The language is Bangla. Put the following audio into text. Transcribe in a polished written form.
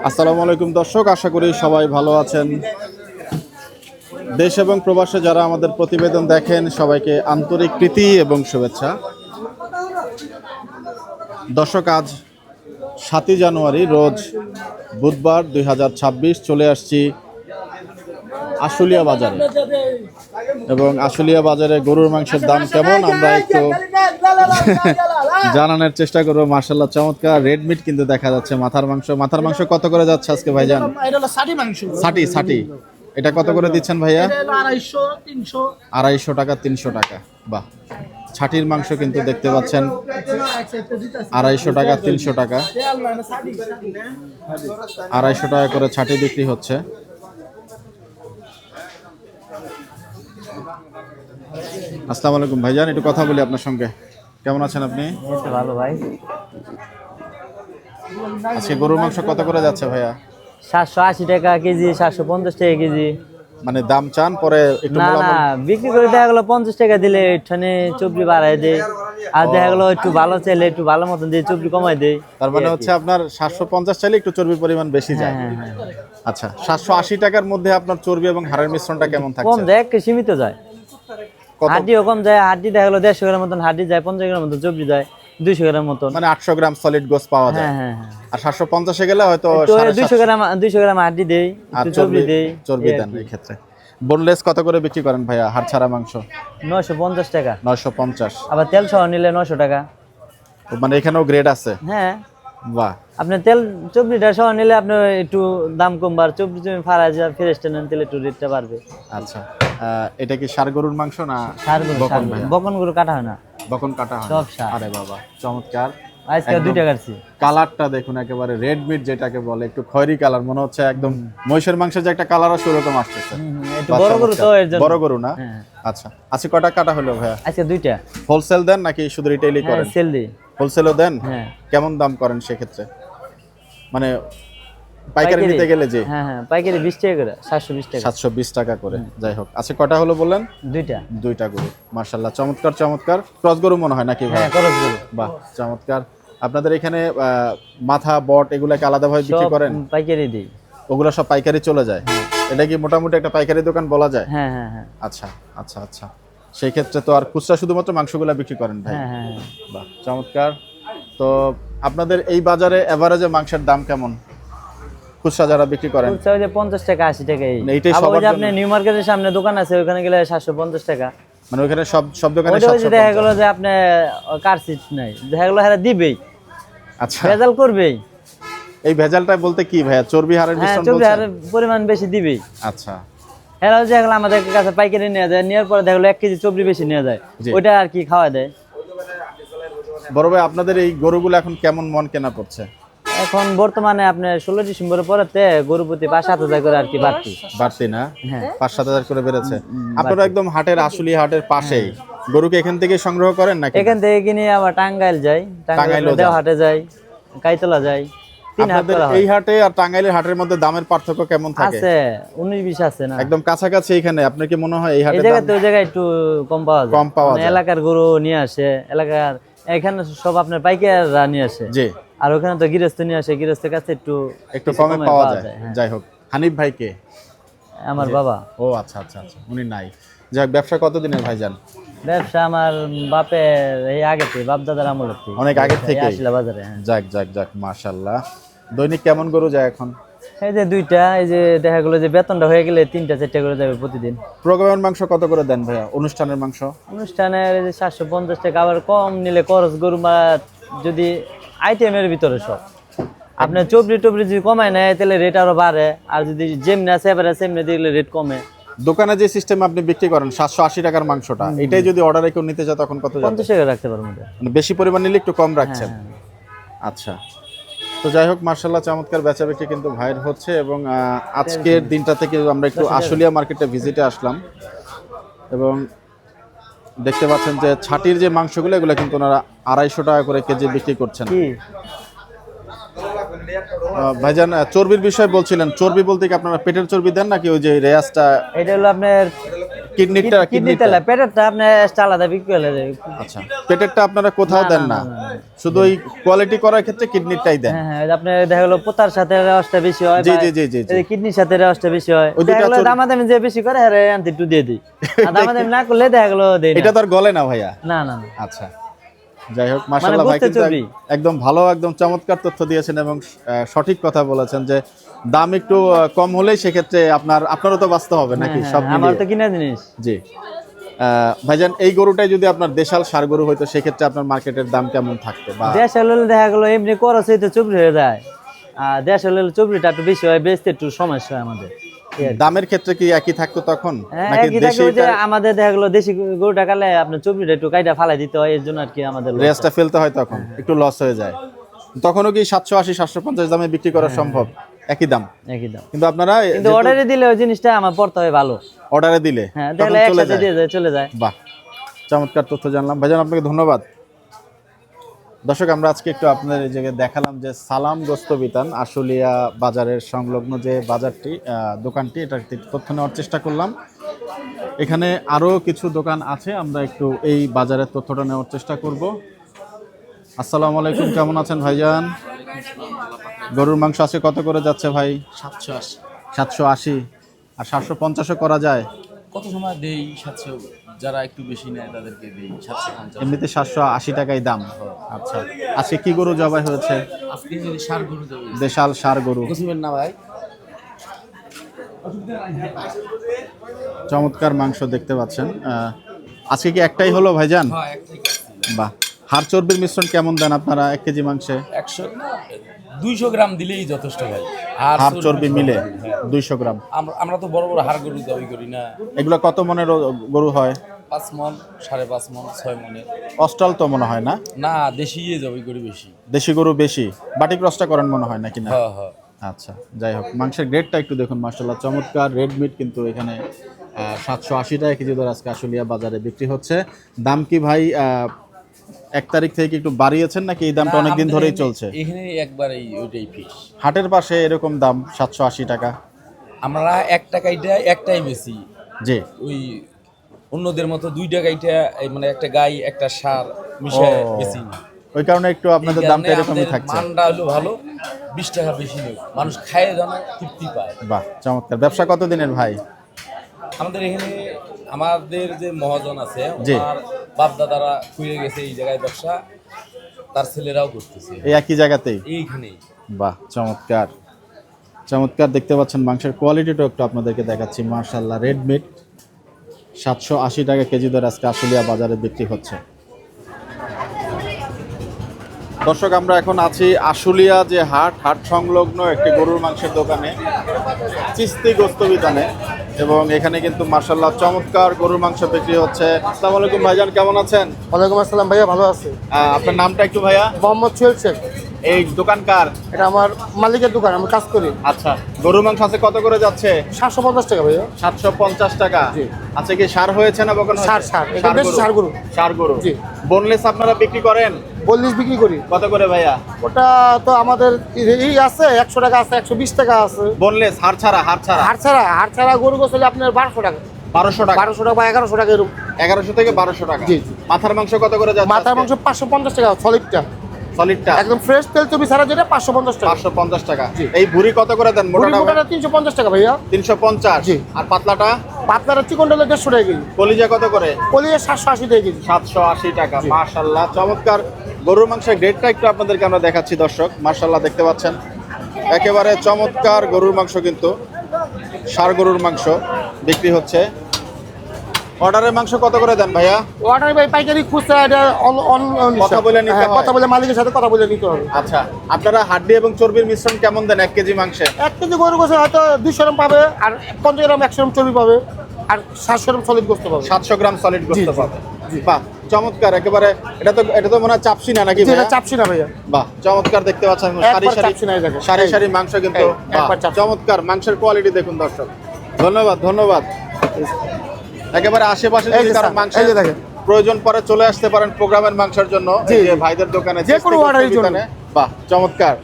আসসালামু আলাইকুম দর্শক, আশা করি সবাই ভালো আছেন। দেশ এবং প্রবাসে যারা আমাদের প্রতিবেদন দেখেন সবাইকে আন্তরিক প্রীতি এবং শুভেচ্ছা। দর্শক, আজ 7ই জানুয়ারি রোজ বুধবার 2026 চলে আসছি আশুলিয়া বাজারে। এবং আশুলিয়া বাজারে গরুর মাংসের দাম কেমন আমরা একটু জানানোর চেষ্টা করবো। মাশাআল্লাহ, চমৎকার রেড মিট কিন্তু দেখা যাচ্ছে। মাথার মাংস কত করে যাচ্ছে আজকে ভাইজান? ষাটি। এটা কত করে দিচ্ছেন ভাইয়া? 250 টাকা, 300 টাকা। বাহ, ছাটির মাংস কিন্তু দেখতে পাচ্ছেন 250 টাকা, 300 টাকা, 250 টাকা করে ছাটি বিক্রি হচ্ছে। আসসালামু আলাইকুম ভাইজান, একটু কথা বলি আপনার সঙ্গে। কেমন আছেন আপনি? ভালো ভাই। আজকে গরুর মাংস কত করে যাচ্ছে ভাইয়া? 780 টাকা কেজি, 750 টাকা কেজি। মানে দাম চান পরে একটু না না, বিক্রি করে দেখা গেলো 50 টাকা দিলে এখানে চবরি বাড়াই দেয়, আর দেখা গেলো একটু ভালো চাইলে একটু ভালো মতন দিয়ে চবরি কমাই দেয়। তার মানে হচ্ছে আপনার 750 চাইলে একটু চর্বির পরিমাণ বেশি যায়। আচ্ছা, 780 টাকার মধ্যে আপনার চর্বি এবং হাড়ের মিশ্রণটা কেমন থাকছে? কম যায়, একটু সীমিত যায়। হাড্ডিও কম যায়, হাড্ডি দেখা গেলো 150 গ্রাম মতন হাড্ডি যায়, 50 গ্রাম মতন চবরি যায়, 200 গ্রাম মতন, মানে 800 গ্রাম সলিড গোস পাওয়া যায়। আর 750 গেলে হয়তো 200 গ্রাম হাড্ডি দেই, একটু চর্বি দেই, চর্বি দেন। এই ক্ষেত্রে বোনলেস কত করে বিক্রি করেন ভাইয়া? হাড় ছাড়া মাংস 950 টাকা। 950। আবার তেল সহ নিলে 900 টাকা। মানে এখানেও গ্রেড আছে? হ্যাঁ। বাহ। আপনি তেল চবরিটা সহ নিলে আপনার একটু দাম কমবার, চবরি তুমি ফারা যা ফ্রেশটা নেন তেলে একটু রেটটা বাড়বে। আচ্ছা, এটা কি ষাঁড় গরুর মাংস না বকন গরু কাটা হয় না? বকন কাটা হয় সব ষাঁড়। আরে বাবা, চমৎকার। আজকে 2টা কাটছি। কালারটা দেখুন, একেবারে রেড মিট যেটাকে বলে, একটু খয়েরি কালার মনে হচ্ছে, একদম মহিষের মাংসের যে একটা কালার আছে ওরকম আসতেছে। একটু বড় গরু তো এর জন্য। বড় গরু না? আচ্ছা, আজকে কয়টা কাটা হলো ভাইয়া? আজকে 2টা। হোলসেল দেন নাকি শুধু রিটেইলই করেন? সেল দিই। হোলসেলও দেন? হ্যাঁ। কেমন দাম করেন সেক্ষেত্রে? মানে পাইকারি নিতে গেলে যে? হ্যাঁ, পাইকারি 20 টাকা করে, 720 টাকা। 720 টাকা করে। যাই হোক, আচ্ছা কয়টা হলো বললেন? 2টা গরু। মাশাআল্লাহ, চমৎকার। ক্রস গরু মনে হয় নাকি ভাই? হ্যাঁ, ক্রস গরু। বাহ, চমৎকার। আপনাদের এখানে মাথা, বট এগুলাকে আলাদাভাবে বিক্রি করেন? পাইকারি দিই। ওগুলো সব পাইকারি চলে যায়? এটা কি মোটামুটি একটা পাইকারি দোকান বলা যায়? হ্যাঁ। আচ্ছা। সেই ক্ষেত্রে তো আর খুচরা শুধুমাত্র মাংসগুলা বিক্রি করেন ভাই? হ্যাঁ। বাহ, চমৎকার। তো আপনাদের এই বাজারে এভারেজে মাংসের দাম কেমন খুচরা যারা বিক্রি করেন? খুচরা যে 50 টাকা 80 টাকা। এইটাই সবার জন্য? আপনি নিউ মার্কেটের সামনে দোকান আছে, ওখানে গেলে 750 টাকা। মানে ওখানে সব দোকানে 750? দেখা গেল যে আপনি কারসিট নাই, দেখা গেল হেরা দিবেই। আচ্ছা, ভেজাল করবেই। এই ভেজালটা বলতে কি ভাইয়া? চর্বি হাড়ের মিশ্রণ বলছেন? চর্বি হাড়ের পরিমাণ বেশি দিবেই। আচ্ছা। হেরা যে গেল আমাদের কাছে পাইকারি নিয়ে যায়, নেওয়ার পরে দেখা গেল 1 কেজি চর্বি বেশি নিয়ে যায়, ওইটা আর কি খাওয়া দেয়। বড় ভাই, আপনাদের এই গরুগুলো এখন কেমন মন কেনা পড়ছে? এখন বর্তমানে আপনার 16 ডিসেম্বরের পরেতে গরু প্রতি 5-7 হাজার করে আর কি বাড়তি না? 5-7 হাজার করে বেড়েছে। আপনারা একদম হাটের, আশুলিয়া হাটের পাশেই গরুকে এখান থেকে সংগ্রহ করেন নাকি? এখান থেকে কিনে আবার টাঙ্গাইল যাই, টাঙ্গাইল হাটে যাই, কাইতলা যাই। আপনাদের এই হাটে আর টাঙ্গাইলের হাটের মধ্যে দামের পার্থক্য কেমন থাকে? আছে 19-20 আছে না? একদম কাছাকাছি। এখানে আপনার কি মনে হয় এই হাটে এই জায়গাতে ওই জায়গায় একটু কম পাওয়া যায়? এলাকার গরু নিয়ে আসে, এলাকার এখানে সব আপনার পাইকাররা নিয়ে আসে। জি। আর ওখানে তো গৃহস্থ নিয়ে আসে, গৃহস্থের কাছে একটু কমে পাওয়া যায়। যাই হোক, হানিফ ভাই কে? আমার বাবা। ও আচ্ছা, উনি নাই। যাই হোক, ব্যবসা কতদিনের ভাইজান? ব্যবসা আমার বাপের এই আগে থেকে, বাপ দাদার আমলের থেকে, অনেক আগে থেকে আশুলিয়া বাজারে। যাক মাশাআল্লাহ। দৈনিক কেমন গরু যায় এখন? এই যে 2টা, এই যে দেখা গেলো যে বেতনটা হয়ে গেলে 3-4টা করে যাবে প্রতিদিন। প্রোগ্রামের মাংস কত করে দেন ভাইয়া? অনুষ্ঠানের মাংস? অনুষ্ঠানের এই যে 750 টাকা। আবার কম নিলে খরচ গরু বা যদি আইটেমের ভিতরে সব আপনার চবরি যদি কমায় নেয় তাহলে রেট আরো বাড়ে, আর যদি যেমনি আছে এবারে সেমনি দিলে রেট কমে। দোকানে যে সিস্টেম আপনি বিক্রি করেন 780 টাকার মাংসটা, এটাই যদি অর্ডারে কেউ নিতে চায় তখন কত যাবে? 50 টাকা রাখতে পারবো। মানে বেশি পরিমাণ নিলে একটু কম রাখছেন? আচ্ছা। তো যাই হোক, মার্শাল্লাহ, চমৎকার বেচা বিক্রি কিন্তু ভাইয়ের হচ্ছে। এবং আজকের দিনটা থেকে আমরা একটু আশুলিয়া মার্কেটে ভিজিটে আসলাম এবং দেখতে পাচ্ছেন যে ছাটির যে মাংসগুলো এগুলো কিন্তু ওনারা 250 টাকা করে কেজি বিক্রি করছেন। ভাইজান, চর্বির বিষয় বলছিলেন। চর্বি বলতে কি আপনারা পেটের চর্বি দেন নাকি ওই যে রেয়াজটা? এটা হলো আপনার কিডনিটা কিডনি তেলে পেটেরটা আপনি এক্সট্রা আলাদা বিক্রি হলে যায়। আচ্ছা, পেটেরটা আপনারা কোথাও না, দেন না, না, না, না। শুধু ওই কোয়ালিটি করার ক্ষেত্রে কিডনিটাই দেন। হ্যাঁ হ্যাঁ, আপনি দেখা গেলো পোতার সাথে রসটা বেশি হয়, জি জি জি জি জি। কিডনির সাথে রসটা বেশি হয়, ওই দেখা দুইটা গেলো দামাদামি যে বেশি করে আরে আনতে একটু দিয়ে দিই, আর দামাদামি না করলে দেখা গেলো দেই না। এটা তো আর গলে না ভাইয়া। না না না। আচ্ছা, যাই হোক মাশাআল্লাহ ভাই বুঝতে কিন্তু চর্বি। একদম ভালো, একদম চমৎকার তথ্য দিয়েছেন এবং সঠিক কথা বলেছেন যে দাম একটু কম হলেই সেক্ষেত্রে আপনারও তো বাঁচতে হবে নাকি হ্যাঁ, সব হ্যাঁ, আমার তো মিলিয়ে। কিনা জিনিস। জি ভাইজান, এই গরুটাই যদি আপনার দেশাল ষাঁড় গরু হইতো সেক্ষেত্রে আপনার মার্কেটের দাম কেমন থাকতো? বা দেশ হলে দেখা গেলো এমনি খরচ হইতে চুবড়ি হয়ে যায়, আর দেশ হলে চুবড়িটা একটু বেশি হয়, বেচতে একটু সমস্যা হয় আমাদের। দামের ক্ষেত্রে কি একই থাকতো তখন হ্যাঁ, নাকি একই থাকে, ওই যে দেশিটা আমাদের দেখা গেলো দেশি গরুটা কালে আপনার চুবড়িটা একটু কাইটা ফালাই দিতে হয়, এর জন্য আর কি আমাদের loss রেসটা হয়। ফেলতে হয় তখন একটু লস হয়ে যায়। তখনও কি 780 750 দামে বিক্রি করা সম্ভব? একই দাম, একই দাম। কিন্তু আপনারা কিন্তু অর্ডারে দিলে ওই জিনিসটা আমার পড়তে হয় ভালো। অর্ডারে দিলে হ্যাঁ, তখন দেখলে চলে একসাথে যায়। দিয়ে যায়, চলে যায়। বাহ, চমৎকার তথ্য জানলাম ভাইজান, আপনাকে ধন্যবাদ। দর্শক, আমরা আজকে একটু আপনাদের এই জায়গায় দেখালাম যে সালাম গোস্ত বিতান আশুলিয়া বাজারের সংলগ্ন যে বাজারটি, দোকানটি, এটা তথ্য নেওয়ার চেষ্টা করলাম। এখানে আরো কিছু দোকান আছে, আমরা একটু এই বাজারের তথ্যটা নেওয়ার চেষ্টা করব। আসসালামু আলাইকুম, কেমন আছেন ভাইজান? গরুর মাংস আছে কত করে যাচ্ছে ভাই? 780। 780 আর 750 করা যায়? কত সময় দেই 700, যারা একটু বেশি নেয় তাদেরকে দেই 750। এমনিতে 780 টাকাই দাম। আচ্ছা, আজকে কি গরু জবাই হয়েছে? আজকে যদি সার গরু দেবে দেশাল ষাঁড় গরু। বুঝবেন না ভাই। চমৎকার মাংস দেখতে পাচ্ছেন। আজকে কি একটাই হলো ভাইজান? হ্যাঁ, একটাই কিস্তি। বাহ, হাড় চর্বির মিশ্রণ কেমন দেন আপনারা 1 কেজি মাংসে? 200 গ্রাম দিলেই যথেষ্ট ভাই। আর হাড় চর্বি মিলে হ্যাঁ। 200 গ্রাম। আমরা তো বড় বড় হাড় গরু দাবি করি না। এগুলো কত মনের গরু হয়? 5 মণ, 5.5 মণ, 6 মণের। অস্টাল তো মনে হয় না? না, দেশি দাবি করি বেশি। দেশি গরু বেশি, বাটি ক্রসটা করেন মনে হয় নাকি না? হ্যাঁ হ্যাঁ। আচ্ছা, যাই হোক মাংসের গ্রেডটা একটু দেখুন, মাশাআল্লাহ চমৎকার রেড মিট কিন্তু এখানে 780 টাকা কেজি দর আজকে আশুলিয়া বাজারে বিক্রি হচ্ছে। দাম কি ভাই 1 তারিখ থেকে কি একটু বাড়িয়েছেন নাকি এই দামটা অনেক দিন ধরেই চলছে? এখানে একবারই ওইটাই ফিক্স। হাটের পাশে এরকম দাম 780 টাকা। আমরা 1 টাকাইটা একটাই বেশি। জি, ওই অন্যদের মতো 2 টাকাইটা মানে একটা গাই একটা সার মিশায় ও। বেশি না। ওই কারণে একটু আপনাদের এই দামটা কারণে এরকমই আমাদের থাকছে। মানটা হলো ভালো, 20 টাকা বেশি নেই, মানুষ খায় যেন তৃপ্তি পায়। বাহ, চমৎকার। ব্যবসা কত দিনের ভাই? আমাদের এখানে আমাদের যে মহাজন আছে, জি। ওনার বাপ দাদারা খুলে গেছে এই জায়গায় ব্যবসা, তার ছেলেরাও করতেছে এই একই জায়গাতেই? এইখানেই। বাহ, চমৎকার চমৎকার দেখতে পাচ্ছেন। মাংসের কোয়ালিটিটাও একটু আপনাদেরকে দেখাচ্ছি, মাশাআল্লাহ রেড মিট 780 টাকা কেজি দর আজকে আশুলিয়া বাজারে বিক্রি হচ্ছে। দর্শক, আমরা এখন আছি আশুলিয়া যে হাট সংলগ্ন একটি গরুর মাংসের দোকানে, চিস্তি গোস্ত বিতানে, এবং এখানে কিন্তু মাশাআল্লাহ চমৎকার গরুর মাংস বিক্রি হচ্ছে। আসসালামু আলাইকুম ভাইজান, কেমন আছেন? ওয়ালাইকুম আসসালাম ভাইয়া, ভালো আছে? আপনার নামটা একটু ভাইয়া? মোহাম্মদ সোহেল শেখ। এই দোকানকার? এটা আমার মালিকের দোকান, আমি কাজ করি। আচ্ছা, গরুর মাংস আছে কত করে যাচ্ছে? 750 টাকা ভাইয়া। 750 টাকা। জি। আচ্ছা, কি সার হয়েছে না বকন? ষাঁড়, এটা দেশি ষাঁড় গরু। সার গরু। জি। বোনলেস আপনারা বিক্রি করেন 40 বিক্রি করি। কত করে ভাইয়া? ওটা তো আমাদের এই আছে 100 টাকা আছে, 120 টাকা আছে। বোনলেস হাড় ছাড়া? হাড় ছাড়া গরু গোছলে আপনার 1200 টাকা। 1200 টাকা। 1200 টাকা বা 1100 টাকা এরকম। 1100 থেকে 1200 টাকা। জি, জি। মাথার মাংস কত করে যাচ্ছে? মাথার মাংস 550 টাকা সলিডটা, সলিডটা একদম ফ্রেশ তেল চবি ছাড়া যেটা 550 টাকা। 550 টাকা। জি। এই ভুড়ি কত করে দেন? মোটাটা মোটাটা 350 টাকা ভাইয়া। 350। জি। আর পাতলাটা? পাতলাটা চিকন ডালে 150 টাকা কেজি। কলিজা কত করে? কলিয়ে 780 টাকা কেজি। 780 টাকা। মাশাআল্লাহ চমৎকার গরুর মাংসের গ্রেডটা একটু আপনাদেরকে আমরা দেখাচ্ছি দর্শক। মাশাআল্লাহ দেখতে পাচ্ছেন একেবারে চমৎকার গরুর মাংস, কিন্তু ষাঁড় গরুর মাংস বিক্রি হচ্ছে। অর্ডারের মাংস কত করে দেন ভাইয়া? অর্ডার ভাই পাইকারি খুচরা, এটা কথা বলে নিতে হয়। কথা বলে মালিকের সাথে কথা বলে নিতে হবে। আচ্ছা, আপনারা হাড্ডি এবং চর্বির মিশ্রণ কেমন দেন 1 কেজি মাংসে? 1 কেজি গরু গোছে হয়তো 200 গ্রাম পাবে, আর 50 গ্রাম 100 গ্রাম চর্বি পাবে, আর 700 গ্রাম সলিড গোস্ত পাবে। 700 গ্রাম সলিড গোস্ত জি, জি, পাবে। জি। বাহ, চমৎকার। একেবারে এটা তো মনে হয় চাপসি না নাকি যেটা ভাইয়া? চাপছি না ভাইয়া। বাহ, চমৎকার দেখতে পাচ্ছেন। একবার চাপছি না এই দেখেন। সারি সারি মাংস কিন্তু। এই, বাহ, একবার চাপছি। চমৎকার মাংসের কোয়ালিটি দেখুন দর্শক। ধন্যবাদ। একেবারে আশেপাশে এই যদি যে কারো স্যার, মাংসের এই যে দেখেন। প্রয়োজন পড়ে চলে আসতে পারেন প্রোগ্রামের মাংসের জন্য জি, এই যে জি। ভাইদের দোকানে যে কোনো চিস্তি order এর গোস্ত জন্য। বিতানে। বাহ, চমৎকার।